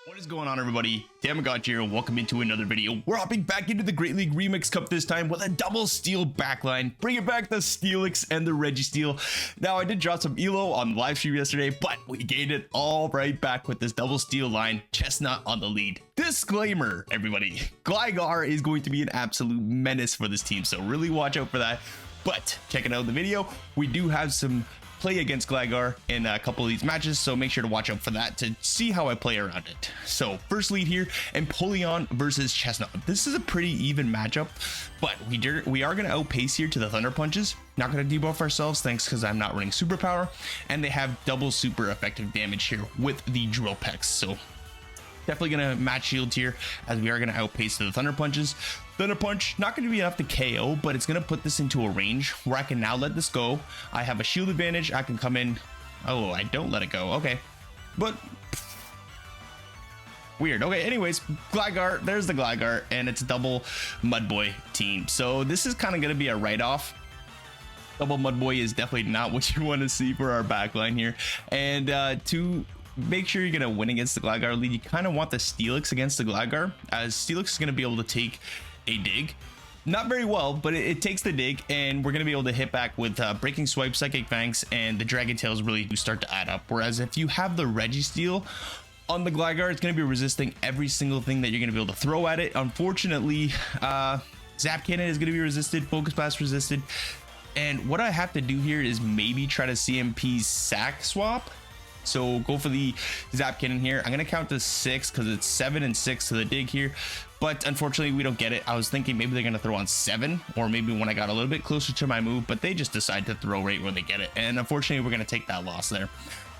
What is going on, everybody? Thammagotcha here, and welcome into another video. We're hopping back into the Great League Remix Cup this time with a double steel backline, bringing back the Steelix and the Registeel. Now, I did drop some elo on the live stream yesterday, but we gained it all right back with this double steel line, Chestnut on the lead. Disclaimer, everybody, Gligar is going to be an absolute menace for this team, so really watch out for that. But checking out the video, we do have some play against Gligar in a couple of these matches, so make sure to watch out for that to see how I play around it. So first lead here, and Poliwrath versus Chestnut. This is a pretty even matchup, but we are going to outpace here to the Thunder Punches. Not going to debuff ourselves, thanks, because I'm not running superpower, and they have double super effective damage here with the Drill Pex. So definitely going to match shield here, as we are going to outpace to the Thunder Punches. Thunder Punch, not going to be enough to KO, but it's going to put this into a range where I can now let this go. I have a shield advantage. I can come in. Oh, I don't let it go. Okay. But weird. Okay, anyways, Gligar, there's the Gligar, and it's double Mudboy team. So this is kind of going to be a write-off. Double Mudboy is definitely not what you want to see for our backline here. And to make sure you're going to win against the Gligar lead, you kind of want the Steelix against the Gligar, as Steelix is going to be able to take a dig. Not very well, but it takes the dig, and we're going to be able to hit back with Breaking Swipe, Psychic Fangs, and the Dragon Tails really do start to add up. Whereas if you have the Registeel on the Gligar, it's going to be resisting every single thing that you're going to be able to throw at it. Unfortunately, Zap Cannon is going to be resisted, Focus Blast resisted, and what I have to do here is maybe try to CMP Sack Swap. So go for the Zap Cannon here. I'm going to count to 6 because it's 7 and 6 to the dig here. But unfortunately, we don't get it. I was thinking maybe they're going to throw on 7, or maybe when I got a little bit closer to my move, but they just decide to throw right when they get it. And unfortunately, we're going to take that loss there.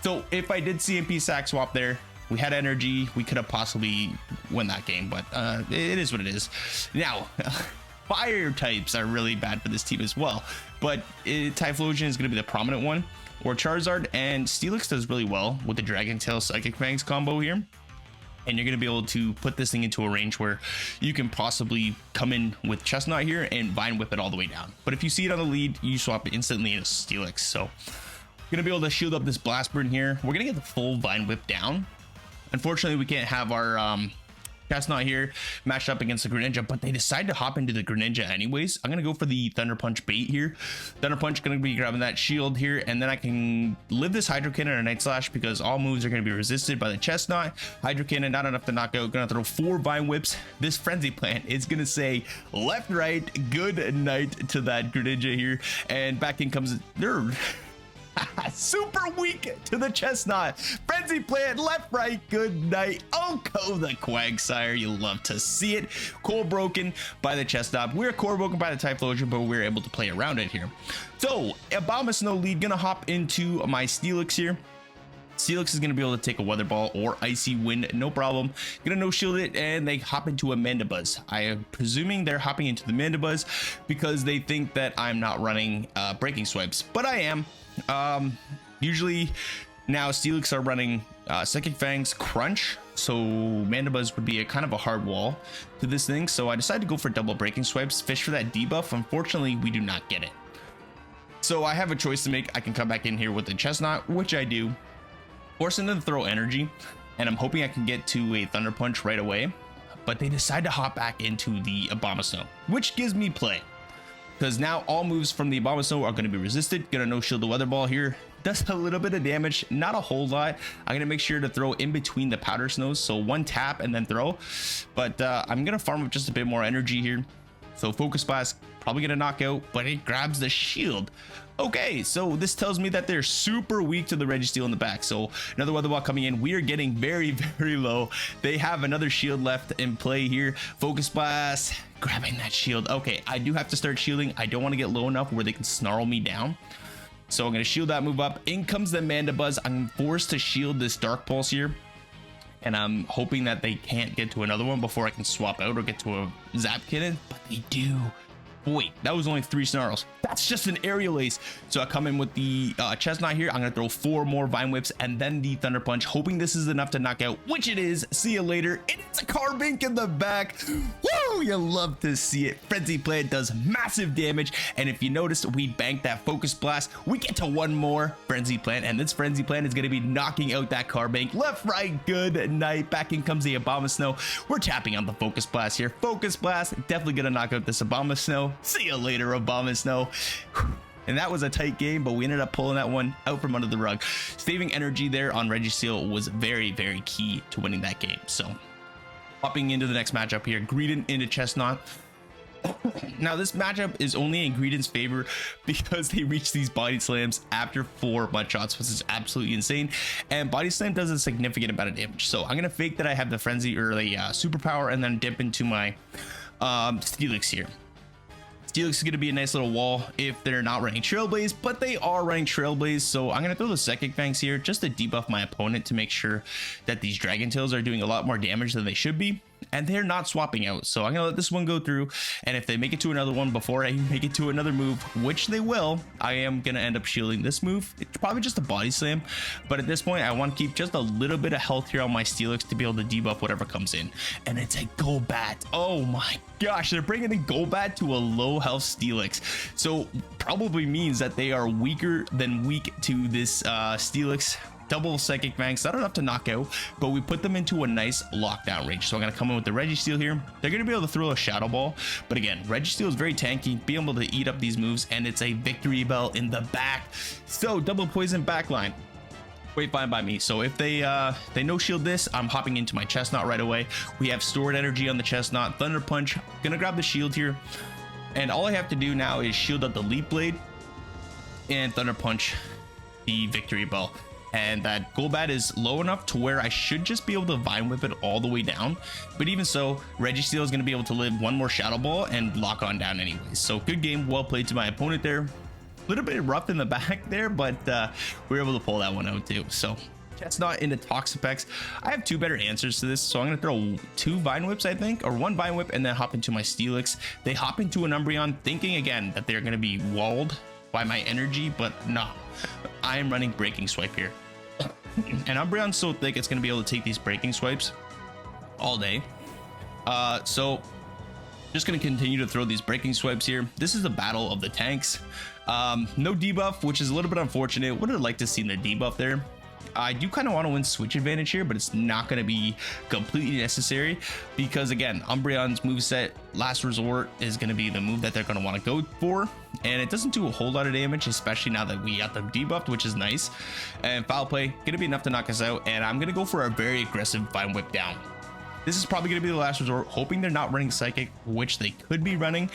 So if I did CMP Sack Swap there, we had energy. We could have possibly won that game, but it is what it is. Now, fire types are really bad for this team as well. But Typhlosion is going to be the prominent one, or Charizard, and Steelix does really well with the Dragon Tail Psychic Fangs combo here. And you're going to be able to put this thing into a range where you can possibly come in with Chestnut here and Vine Whip it all the way down. But if you see it on the lead, you swap it instantly into Steelix. So going to be able to shield up this Blast Burn here. We're going to get the full Vine Whip down. Unfortunately, we can't have our Chestnut here matched up against the Greninja, but they decide to hop into the Greninja anyways. I'm gonna go for the Thunder Punch bait here. Thunder Punch gonna be grabbing that shield here, and then I can live this Hydro Cannon or Night Slash because all moves are gonna be resisted by the Chestnut. Hydro Cannon not enough to knock out. Gonna throw 4 Vine Whips. This Frenzy Plant is gonna say left, right, good night to that Greninja here, and back in comes they're super weak to the Chestnut. Frenzy Plant, left, right, good night. Oh, go the Quagsire. You love to see it. Core broken by the Chestnut. We're core broken by the Typhlosion, but we're able to play around it here. So, Abomasnow lead, gonna hop into my Steelix here. Steelix is going to be able to take a Weather Ball or Icy Wind, no problem. Gonna no shield it, and they hop into a Mandibuzz. I am presuming they're hopping into the Mandibuzz because they think that I'm not running Breaking Swipes, but I am. Usually now Steelix are running Psychic Fangs Crunch, so Mandibuzz would be a kind of a hard wall to this thing, so I decided to go for double Breaking Swipes, fish for that debuff. Unfortunately, we do not get it. So I have a choice to make. I can come back in here with the Chestnut, which I do, forcing them to throw energy, and I'm hoping I can get to a Thunder Punch right away, but they decide to hop back into the Abomasnow, which gives me play. Because now all moves from the Abomasnow are going to be resisted. Gonna no shield the Weather Ball here. Does a little bit of damage, not a whole lot. I'm gonna make sure to throw in between the Powder Snows, so one tap and then throw. But I'm gonna farm up just a bit more energy here. So Focus Blast probably gonna knock out, but it grabs the shield. Okay, so this tells me that they're super weak to the Registeel in the back. So another Weather Ball coming in. We are getting very, very low. They have another shield left in play here. Focus Blast, grabbing that shield. Okay, I do have to start shielding. I don't want to get low enough where they can snarl me down. So I'm going to shield that move up. In comes the Mandibuzz. I'm forced to shield this Dark Pulse here, and I'm hoping that they can't get to another one before I can swap out or get to a Zap Cannon, but they do. Wait, that was only 3 Snarls. That's just an Aerial Ace. So I come in with the Chestnut here. I'm going to throw 4 more Vine Whips and then the Thunder Punch, hoping this is enough to knock out, which it is. See you later. And it's a Carbink in the back. Woo! Woo! You love to see it. Frenzy Plant does massive damage, and if you noticed, we banked that Focus Blast. We get to one more Frenzy Plant, and this Frenzy Plant is going to be knocking out that Carbank. Left, right, good night. Back in comes the Abomasnow. We're tapping on the Focus Blast here. Focus Blast, definitely going to knock out this Abomasnow. See you later, Abomasnow. And that was a tight game, but we ended up pulling that one out from under the rug. Saving energy there on Registeel was very, very key to winning that game. So, hopping into the next matchup here, Greedent into Chestnut. Now, this matchup is only in Greedent's favor because they reach these body slams after 4 mud shots, which is absolutely insane. And body slam does a significant amount of damage. So, I'm going to fake that I have the Frenzy or the superpower and then dip into my Steelix here. Steelix is going to be a nice little wall if they're not running Trailblaze, but they are running Trailblaze, so I'm going to throw the Psychic Fangs here just to debuff my opponent to make sure that these Dragon Tails are doing a lot more damage than they should be, and they're not swapping out. So I'm going to let this one go through, and if they make it to another one before I make it to another move, which they will, I am going to end up shielding this move. It's probably just a body slam, but at this point, I want to keep just a little bit of health here on my Steelix to be able to debuff whatever comes in, and it's a Golbat. Oh my gosh, they're bringing in Golbat to a low health Steelix, so probably means that they are weaker than weak to this Steelix. Double Psychic Fangs, not enough to knock out, but we put them into a nice lockdown range. So I'm going to come in with the Registeel here. They're going to be able to throw a Shadow Ball, but again, Registeel is very tanky, be able to eat up these moves, and it's a Victory Bell in the back. So double poison backline. Wait, fine by me. So if they no shield this, I'm hopping into my Chestnut right away. We have stored energy on the Chestnut. Thunder Punch, gonna grab the shield here, and all I have to do now is shield up the Leaf Blade and Thunder Punch the Victory Bell. And that Golbat is low enough to where I should just be able to Vine Whip it all the way down. But even so, Registeel is going to be able to live one more Shadow Ball and lock on down anyways. So good game, well played to my opponent there. A little bit rough in the back there, but we were able to pull that one out too. So Chestnut into Toxapex. I have 2 better answers to this, so I'm going to throw 2 Vine Whips, I think, or 1 Vine Whip, and then hop into my Steelix. They hop into an Umbreon, thinking again that they're going to be walled by my energy, but no, I am running Breaking Swipe here. And Umbreon's so thick, it's going to be able to take these Breaking Swipes all day. So just going to continue to throw these Breaking Swipes here. This is the battle of the tanks. No debuff, which is a little bit unfortunate. Would have liked to see the debuff there. I do kind of want to win switch advantage here, but it's not going to be completely necessary because again, Umbreon's moveset Last Resort is going to be the move that they're going to want to go for, and it doesn't do a whole lot of damage, especially now that we got them debuffed, which is nice. And Foul Play going to be enough to knock us out, and I'm going to go for a very aggressive Vine Whip down. This is probably going to be the last resort, hoping they're not running Psychic, which they could be running.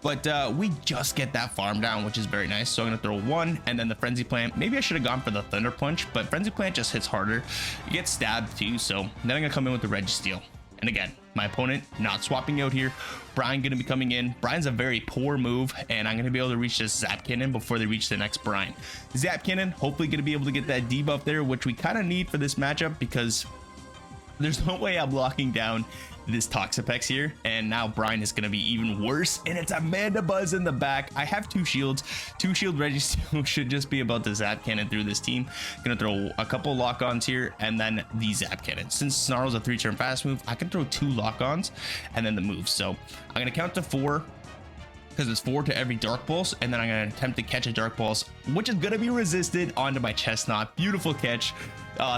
But we just get that farm down, which is very nice. So I'm going to throw 1 and then the Frenzy Plant. Maybe I should have gone for the Thunder Punch, but Frenzy Plant just hits harder. You get stabbed too. So then I'm going to come in with the Registeel. And again, my opponent not swapping out here. Brian going to be coming in. Brian's a very poor move, and I'm going to be able to reach this Zap Cannon before they reach the next Brian. Zap Cannon, hopefully going to be able to get that debuff there, which we kind of need for this matchup because there's no way I'm locking down this Toxapex here, and now Brian is going to be even worse, and it's Amanda Buzz in the back. I have 2 shields. 2 shield Registeel should just be about to Zap Cannon through this team. Gonna throw a couple lock-ons here and then the Zap Cannon. Since Snarl's a 3-turn fast move, I can throw 2 lock-ons and then the move. So I'm gonna count to 4 because it's 4 to every Dark Pulse, and then I'm gonna attempt to catch a Dark Pulse, which is gonna be resisted onto my Chestnut. Beautiful catch.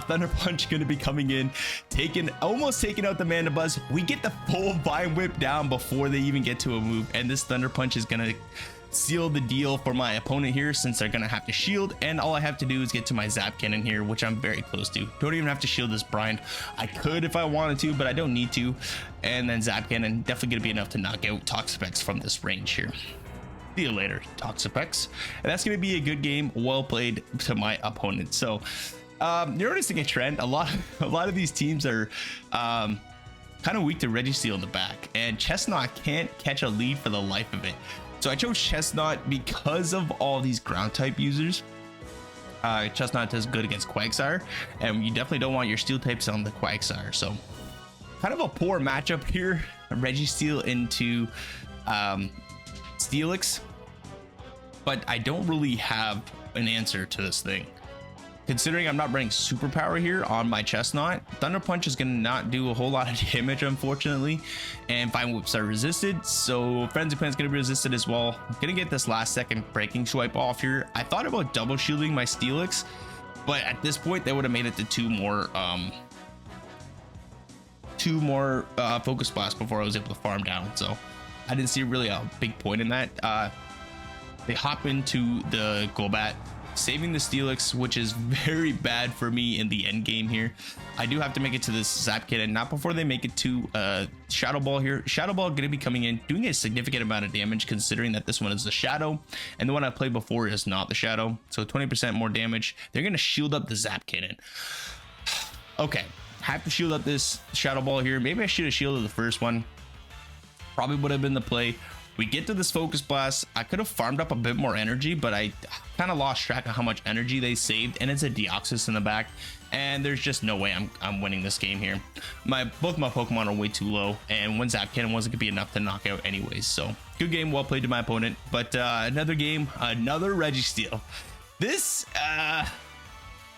Thunder Punch gonna be coming in, almost taking out the Mana Buzz. We get the full Vine Whip down before they even get to a move, and this Thunder Punch is gonna seal the deal for my opponent here, since they're gonna have to shield, and all I have to do is get to my Zap Cannon here, which I'm very close to. Don't even have to shield this Brian. I could if I wanted to, but I don't need to. And then Zap Cannon definitely gonna be enough to knock out Toxapex from this range here. See you later, Toxapex. And that's gonna be a good game, well played to my opponent. So you're noticing a trend. A lot of these teams are kind of weak to Registeel in the back, and Chestnut can't catch a lead for the life of it. So I chose Chestnut because of all these ground type users. Chestnut does good against Quagsire, and you definitely don't want your steel types on the Quagsire. So kind of a poor matchup here. Registeel into Steelix, but I don't really have an answer to this thing. considering I'm not running superpower here on my Chestnut, Thunder Punch is gonna not do a whole lot of damage, unfortunately, and Vine Whips are resisted, so Frenzy Plant's gonna be resisted as well. I'm gonna get this last second breaking swipe off here. I thought about double shielding my Steelix, but at this point they would have made it to two more focus blasts before I was able to farm down, so I didn't see really a big point in that. They hop into the Golbat, saving the Steelix, which is very bad for me in the end game here. I do have to make it to this Zap Cannon, not before they make it to Shadow Ball here. Shadow Ball going to be coming in, doing a significant amount of damage, considering that this one is the Shadow, and the one I played before is not the Shadow, so 20% more damage. They're going to shield up the Zap Cannon. Okay, have to shield up this Shadow Ball here. Maybe I should have shielded the first one. Probably would have been the play. We get to this Focus Blast. I could have farmed up a bit more energy, but I kind of lost track of how much energy they saved, and it's a Deoxys in the back, and there's just no way I'm winning this game here. Both my Pokemon are way too low, and one Zap Cannon wasn't gonna be enough to knock out anyways. So good game, well played to my opponent. But another game, another Registeel. This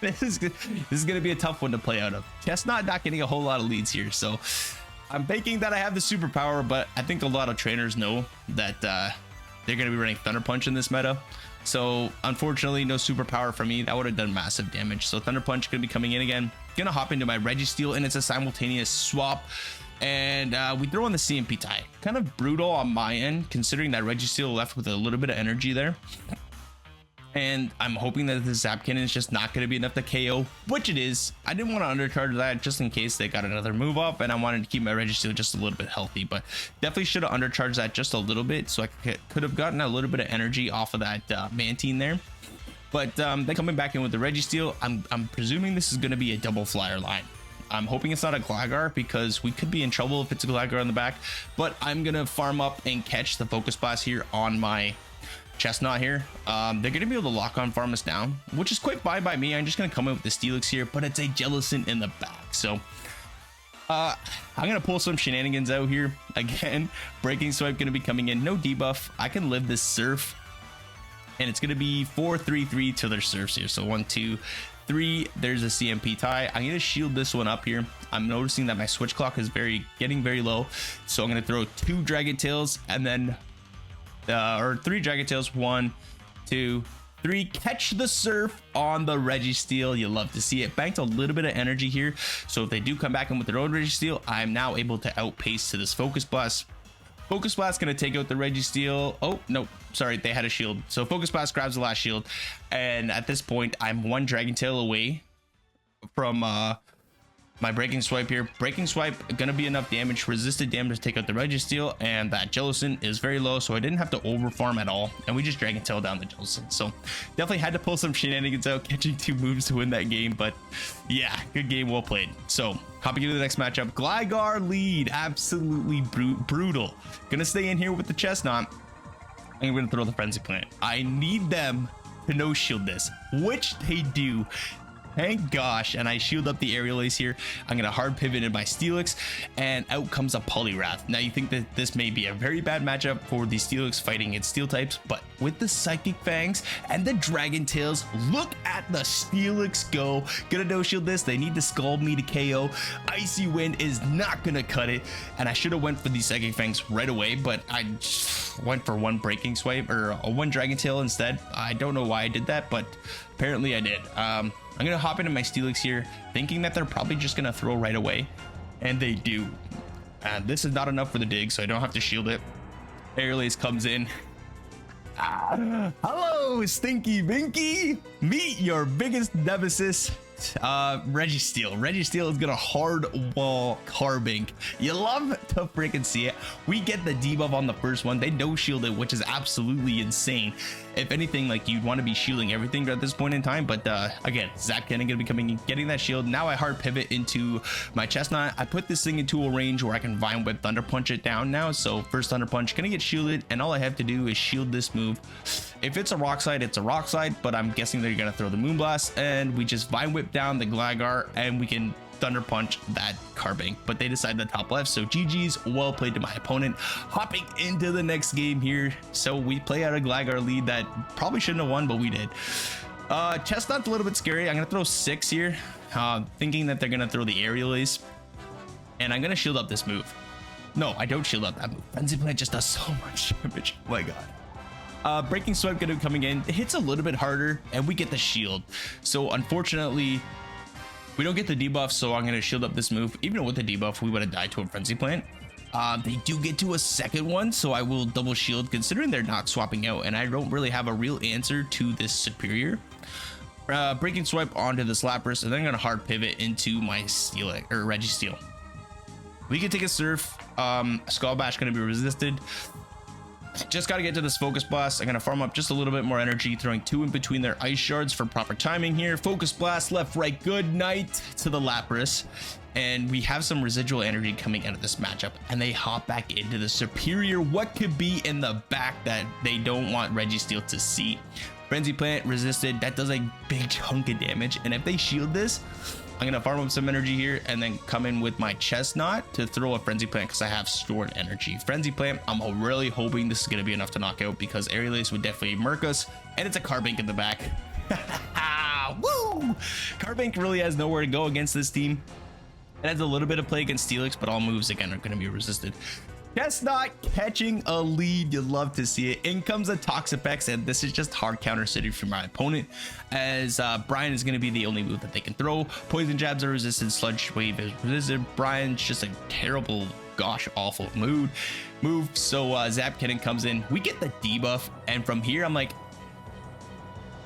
is gonna be a tough one to play out of. Chestnut not getting a whole lot of leads here, so I'm thinking that I have the superpower, but I think a lot of trainers know that they're going to be running Thunder Punch in this meta. So unfortunately, no superpower for me. That would have done massive damage. So Thunder Punch going to be coming in again. Going to hop into my Registeel, and it's a simultaneous swap. And we throw on the CMP tie. Kind of brutal on my end, considering that Registeel left with a little bit of energy there. And I'm hoping that the Zap Cannon is just not going to be enough to KO, which it is. I didn't want to undercharge that just in case they got another move up, and I wanted to keep my Registeel just a little bit healthy, but definitely should have undercharged that just a little bit, so I could have gotten a little bit of energy off of that Mantine there. But then coming back in with the Registeel, I'm presuming this is going to be a double flyer line. I'm hoping it's not a Gligar, because we could be in trouble if it's a Gligar on the back, but I'm going to farm up and catch the Focus Blast here on my Chestnut here. They're going to be able to lock on farm us down, which is quite fine by me. I'm just going to come in with the Steelix here, but it's a Jellicent in the back. So I'm going to pull some Shenanigans out here. Again, Breaking Swipe going to be coming in. No debuff. I can live this Surf, and it's going to be 4-3-3 to their Surfs here. So 1, 2, 3. There's a CMP tie. I'm going to shield this one up here. I'm noticing that my switch clock is getting very low. So I'm going to throw 2 Dragon Tails, and then or 3 Dragon Tails. 1, 2, 3. Catch the Surf on the Registeel. You love to see it. Banked a little bit of energy here, so if they do come back in with their own Registeel, I'm now able to outpace to this Focus Blast. Focus Blast gonna take out the Registeel. Oh no, sorry, they had a shield, so Focus Blast grabs the last shield, and at this point I'm 1 Dragon Tail away from my Breaking Swipe here. Breaking Swipe gonna be enough damage, resisted damage, to take out the Registeel, and that Jellicent is very low, so I didn't have to over farm at all, and we just Dragon Tail down the Jellicent. So definitely had to pull some Shenanigans out, catching 2 moves to win that game, but yeah, good game, well played. So hopping into the next matchup, Gligar lead, absolutely brutal. Gonna stay in here with the Chestnut, and I'm gonna throw the Frenzy Plant. I need them to no shield this, which they do. Thank gosh, and I shield up the Aerial Ace here. I'm gonna hard pivot in my Steelix, and out comes a Poliwrath. Now you think that this may be a very bad matchup for the Steelix fighting its Steel types, but with the Psychic Fangs and the Dragon Tails, look at the Steelix go. Gonna no shield this. They need to Scald me to KO. Icy Wind is not gonna cut it, and I should have went for the Psychic Fangs right away, but I just went for 1 Breaking Swipe, or a 1 Dragon Tail instead. I don't know why I did that, but apparently I did. I'm gonna hop into my Steelix here, thinking that they're probably just gonna throw right away, and they do. And this is not enough for the dig, so I don't have to shield it. Aerial Ace comes in. Hello, Stinky Binky. Meet your biggest nemesis, Registeel. Registeel is gonna hard wall Carbink. You love to freaking see it. We get the debuff on the first one. They no shield it, which is absolutely insane. If anything, like, you'd want to be shielding everything at this point in time, but again, Zap Cannon gonna be coming in, getting that shield. Now I hard pivot into my Chestnut. I put this thing into a range where I can Vine Whip, Thunder Punch it down now. So first Thunder Punch gonna get shielded, and all I have to do is shield this move. If it's a Rock Slide, it's a Rock Slide, but I'm guessing they're gonna throw the Moonblast, and we just Vine Whip down the Gligar, and we can Thunder Punch that Carbink. But they decide the top left, so GG's, well played to my opponent. Hopping into the next game here, so we play out a Gligar lead that probably shouldn't have won, but we did. Chestnut's a little bit scary. I'm gonna throw 6 here, thinking that they're gonna throw the aerial ace, and I'm gonna shield up this move. No, I don't shield up that move. Frenzy Plant just does so much damage. Oh my god. Breaking Swipe gonna coming in. It hits a little bit harder, and we get the shield. So unfortunately, we don't get the debuff. So I'm gonna shield up this move. Even with the debuff, we would have died to a Frenzy Plant. They do get to a second one, so I will double shield considering they're not swapping out, and I don't really have a real answer to this superior. Breaking Swipe onto this Lapras, and then I'm gonna hard pivot into my Registeel. We can take a Surf. Skull Bash gonna be resisted. Just got to get to this Focus Blast. I'm going to farm up just a little bit more energy, throwing 2 in between their Ice Shards for proper timing here. Focus Blast, left, right, good night to the Lapras. And we have some residual energy coming out of this matchup, and they hop back into the superior. What could be in the back that they don't want Registeel to see? Frenzy Plant resisted. That does a big chunk of damage, and if they shield this, I'm gonna farm up some energy here and then come in with my Chestnut to throw a Frenzy Plant because I have stored energy. Frenzy Plant, I'm really hoping this is gonna be enough to knock out because Aerial Ace would definitely murk us, and it's a Carbink in the back. Woo! Carbink really has nowhere to go against this team. It has a little bit of play against Steelix, but all moves again are gonna be resisted. Chestnut catching a lead. You'd love to see it. In comes a Toxapex, and this is just hard counter suited for my opponent, as Brian is going to be the only move that they can throw. Poison Jabs are resisted. Sludge Wave is resisted. Brian's just a terrible, gosh, awful move. So Zap Cannon comes in. We get the debuff, and from here, I'm like,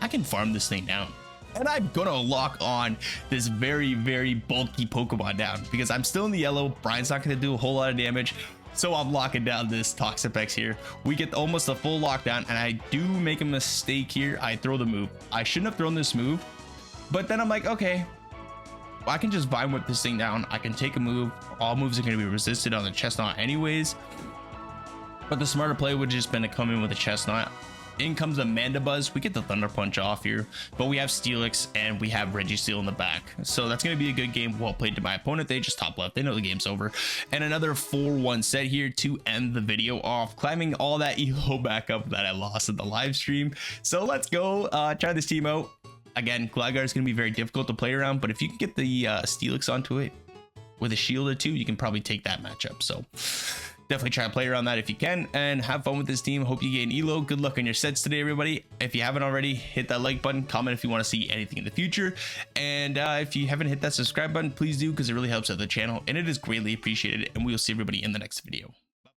I can farm this thing down. And I'm gonna lock on this very, very bulky Pokemon down because I'm still in the yellow. Brian's not gonna do a whole lot of damage. So I'm locking down this Toxapex here. We get almost a full lockdown, and I do make a mistake here. I throw the move. I shouldn't have thrown this move, but then I'm like, okay, well, I can just Vine Whip this thing down. I can take a move. All moves are going to be resisted on the Chestnut anyways. But the smarter play would just been to come in with a Chestnut. In comes a Mandibuzz. We get the Thunder Punch off here, but we have Steelix and we have Registeel in the back. So that's going to be a good game. Well played to my opponent. They just top left. They know the game's over. And another 4-1 set here to end the video off, climbing all that elo back up that I lost in the live stream. So let's go try this team out. Again, Gligar is going to be very difficult to play around, but if you can get the Steelix onto it with a shield or two, you can probably take that matchup. So definitely try to play around that if you can, and have fun with this team. Hope you gain elo. Good luck on your sets today, everybody. If you haven't already, hit that like button, comment if you want to see anything in the future, and if you haven't hit that subscribe button, please do, because it really helps out the channel and it is greatly appreciated. And we will see everybody in the next video.